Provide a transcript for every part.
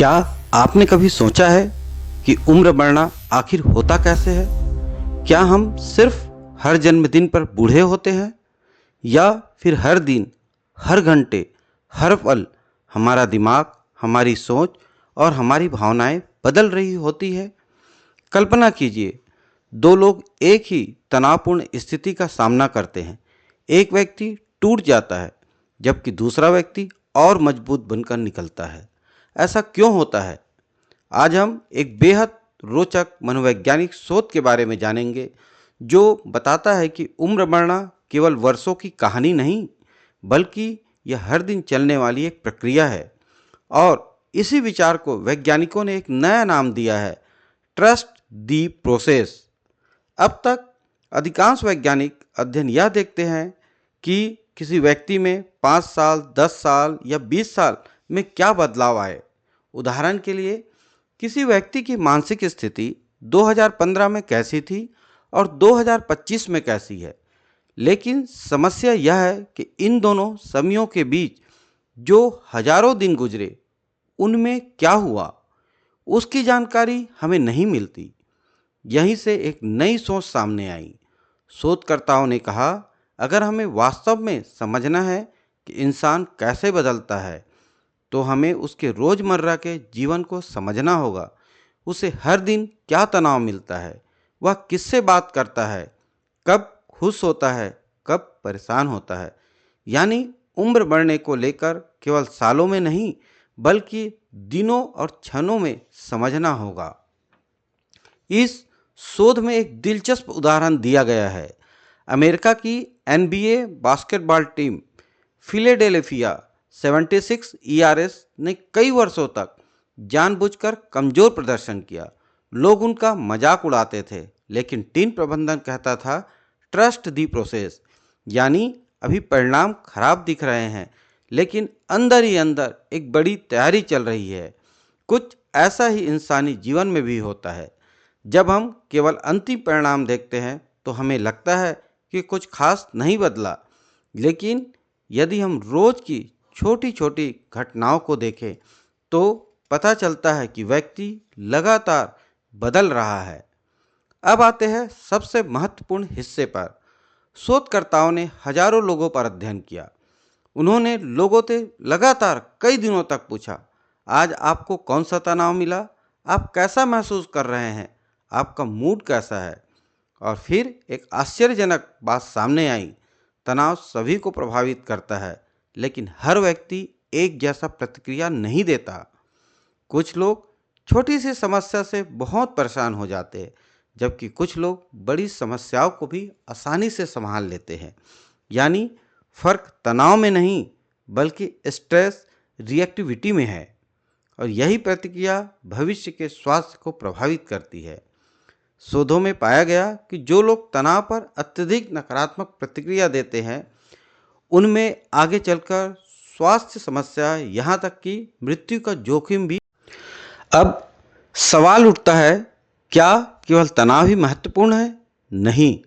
क्या आपने कभी सोचा है कि उम्र बढ़ना आखिर होता कैसे है? क्या हम सिर्फ हर जन्मदिन पर बूढ़े होते हैं या फिर हर दिन, हर घंटे, हर पल हमारा दिमाग, हमारी सोच और हमारी भावनाएं बदल रही होती है? कल्पना कीजिए, दो लोग एक ही तनावपूर्ण स्थिति का सामना करते हैं। एक व्यक्ति टूट जाता है जबकि दूसरा व्यक्ति और मजबूत बनकर निकलता है। ऐसा क्यों होता है? आज हम एक बेहद रोचक मनोवैज्ञानिक शोध के बारे में जानेंगे जो बताता है कि उम्र बढ़ना केवल वर्षों की कहानी नहीं, बल्कि यह हर दिन चलने वाली एक प्रक्रिया है। और इसी विचार को वैज्ञानिकों ने एक नया नाम दिया है, ट्रस्ट दी प्रोसेस। अब तक अधिकांश वैज्ञानिक अध्ययन यह देखते हैं कि किसी व्यक्ति में 5 साल, 10 साल या 20 साल में क्या बदलाव आए। उदाहरण के लिए, किसी व्यक्ति की मानसिक स्थिति 2015 में कैसी थी और 2025 में कैसी है। लेकिन समस्या यह है कि इन दोनों समयों के बीच जो हजारों दिन गुजरे, उनमें क्या हुआ, उसकी जानकारी हमें नहीं मिलती। यहीं से एक नई सोच सामने आई। शोधकर्ताओं ने कहा, अगर हमें वास्तव में समझना है कि इंसान कैसे बदलता है, तो हमें उसके रोज़मर्रा के जीवन को समझना होगा। उसे हर दिन क्या तनाव मिलता है, वह किससे बात करता है, कब खुश होता है, कब परेशान होता है। यानी उम्र बढ़ने को लेकर केवल सालों में नहीं, बल्कि दिनों और क्षणों में समझना होगा। इस शोध में एक दिलचस्प उदाहरण दिया गया है। अमेरिका की एनबीए बास्केटबॉल टीम फिलाडेल्फिया 76 ईआरएस ने कई वर्षों तक जानबूझकर कमजोर प्रदर्शन किया। लोग उनका मजाक उड़ाते थे, लेकिन टीम प्रबंधन कहता था, ट्रस्ट दी प्रोसेस। यानी अभी परिणाम खराब दिख रहे हैं, लेकिन अंदर ही अंदर एक बड़ी तैयारी चल रही है। कुछ ऐसा ही इंसानी जीवन में भी होता है। जब हम केवल अंतिम परिणाम देखते हैं तो हमें लगता है कि कुछ खास नहीं बदला, लेकिन यदि हम रोज की छोटी छोटी घटनाओं को देखें तो पता चलता है कि व्यक्ति लगातार बदल रहा है। अब आते हैं सबसे महत्वपूर्ण हिस्से पर। शोधकर्ताओं ने हजारों लोगों पर अध्ययन किया। उन्होंने लोगों से लगातार कई दिनों तक पूछा, आज आपको कौन सा तनाव मिला, आप कैसा महसूस कर रहे हैं, आपका मूड कैसा है। और फिर एक आश्चर्यजनक बात सामने आई, तनाव सभी को प्रभावित करता है, लेकिन हर व्यक्ति एक जैसा प्रतिक्रिया नहीं देता। कुछ लोग छोटी सी समस्या से बहुत परेशान हो जाते हैं, जबकि कुछ लोग बड़ी समस्याओं को भी आसानी से संभाल लेते हैं। यानी फर्क तनाव में नहीं, बल्कि स्ट्रेस रिएक्टिविटी में है। और यही प्रतिक्रिया भविष्य के स्वास्थ्य को प्रभावित करती है। शोधों में पाया गया कि जो लोग तनाव पर अत्यधिक नकारात्मक प्रतिक्रिया देते हैं, उनमें आगे चलकर स्वास्थ्य समस्या, यहाँ तक कि मृत्यु का जोखिम भी। अब सवाल उठता है, क्या केवल तनाव ही महत्वपूर्ण है? नहीं,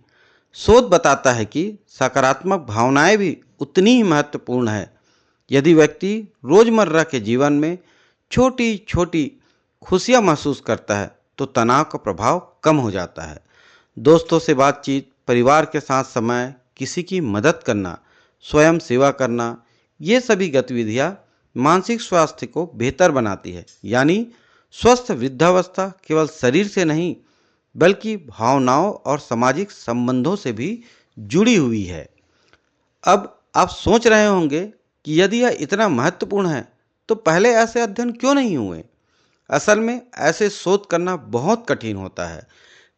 शोध बताता है कि सकारात्मक भावनाएं भी उतनी ही महत्वपूर्ण है। यदि व्यक्ति रोजमर्रा के जीवन में छोटी छोटी खुशियां महसूस करता है तो तनाव का प्रभाव कम हो जाता है। दोस्तों से बातचीत, परिवार के साथ समय, किसी की मदद करना, स्वयं सेवा करना, ये सभी गतिविधियां मानसिक स्वास्थ्य को बेहतर बनाती है। यानी स्वस्थ वृद्धावस्था केवल शरीर से नहीं, बल्कि भावनाओं और सामाजिक संबंधों से भी जुड़ी हुई है। अब आप सोच रहे होंगे कि यदि यह इतना महत्वपूर्ण है तो पहले ऐसे अध्ययन क्यों नहीं हुए? असल में ऐसे शोध करना बहुत कठिन होता है,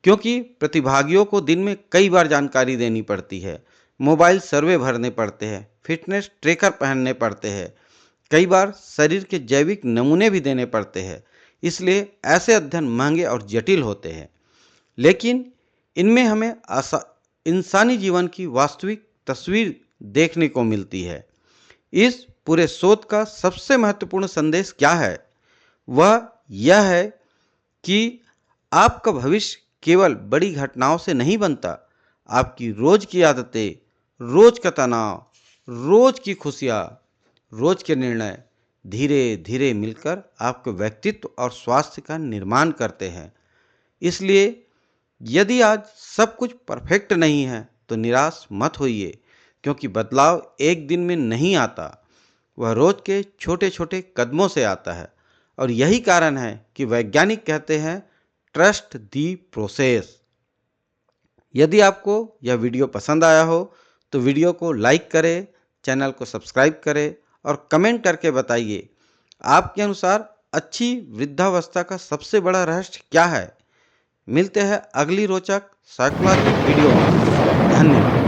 क्योंकि प्रतिभागियों को दिन में कई बार जानकारी देनी पड़ती है, मोबाइल सर्वे भरने पड़ते हैं, फिटनेस ट्रैकर पहनने पड़ते हैं, कई बार शरीर के जैविक नमूने भी देने पड़ते हैं। इसलिए ऐसे अध्ययन महंगे और जटिल होते हैं। लेकिन इनमें हमें इंसानी जीवन की वास्तविक तस्वीर देखने को मिलती है। इस पूरे शोध का सबसे महत्वपूर्ण संदेश क्या है? वह यह है कि आपका भविष्य केवल बड़ी घटनाओं से नहीं बनता। आपकी रोज की आदतें, रोज का तनाव, रोज की खुशियाँ, रोज के निर्णय, धीरे धीरे मिलकर आपके व्यक्तित्व और स्वास्थ्य का निर्माण करते हैं। इसलिए यदि आज सब कुछ परफेक्ट नहीं है तो निराश मत होइए, क्योंकि बदलाव एक दिन में नहीं आता, वह रोज के छोटे छोटे कदमों से आता है। और यही कारण है कि वैज्ञानिक कहते हैं ट्रस्ट दी प्रोसेस। यदि आपको यह वीडियो पसंद आया हो तो वीडियो को लाइक करें, चैनल को सब्सक्राइब करें और कमेंट करके बताइए आपके अनुसार अच्छी वृद्धावस्था का सबसे बड़ा रहस्य क्या है। मिलते हैं अगली रोचक साइकोलॉजी वीडियो में। धन्यवाद।